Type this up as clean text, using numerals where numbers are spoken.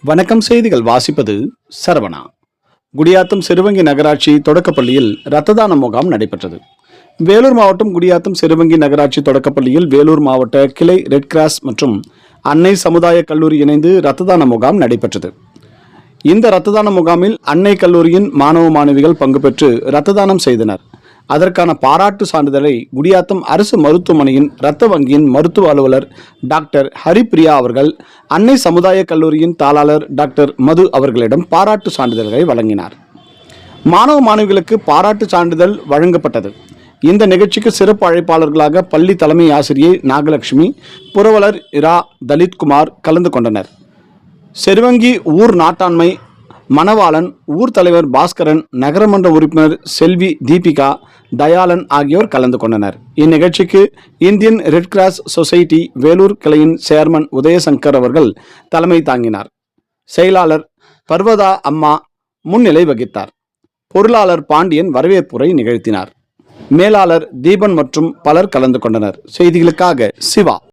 வணக்கம். செய்திகள் வாசிப்பது சரவணா. குடியாத்தம் சிறுவங்கி நகராட்சி தொடக்கப்பள்ளியில் இரத்த தான முகாம் நடைபெற்றது. வேலூர் மாவட்டம் குடியாத்தம் சிறுவங்கி நகராட்சி தொடக்கப்பள்ளியில் வேலூர் மாவட்ட கிளை ரெட் கிராஸ் மற்றும் அன்னை சமுதாய கல்லூரி இணைந்து இரத்த தான முகாம் நடைபெற்றது. இந்த இரத்த தான முகாமில் அன்னை கல்லூரியின் மாணவ மாணவிகள் பங்கு பெற்று இரத்த தானம் செய்தனர். அதற்கான பாராட்டு சான்றிதழை குடியாத்தம் அரசு மருத்துவமனையின் இரத்த வங்கியின் மருத்துவ அலுவலர் டாக்டர் ஹரிப்பிரியா அவர்கள் அன்னை சமுதாய கல்லூரியின் தாளாளர் டாக்டர் மது அவர்களிடம் பாராட்டு சான்றிதழ்களை வழங்கினார். மாணவ மாணவிகளுக்கு பாராட்டு சான்றிதழ் வழங்கப்பட்டது. இந்த நிகழ்ச்சிக்கு சிறப்பு அழைப்பாளர்களாக பள்ளி தலைமை ஆசிரியை நாகலட்சுமி, புரவலர் இரா தலித்குமார் கலந்து கொண்டனர். செருவங்கி ஊர் நாட்டாண்மை மணவாளன், ஊர் தலைவர் பாஸ்கரன், நகரமன்ற உறுப்பினர் செல்வி தீபிகா, தயாளன் ஆகியோர் கலந்து கொண்டனர். இந்நிகழ்ச்சிக்கு Indian red cross society Vellore கிளையின் சேர்மன் உதயசங்கர் அவர்கள் தலைமை தாங்கினார். செயலாளர் பர்வதா அம்மா முன்னிலை வகித்தார். பொருளாளர் பாண்டியன் வரவேற்புரை நிகழ்த்தினார். மேலாளர் தீபன் மற்றும் பலர் கலந்து கொண்டனர். செய்திகளுக்காக சிவா.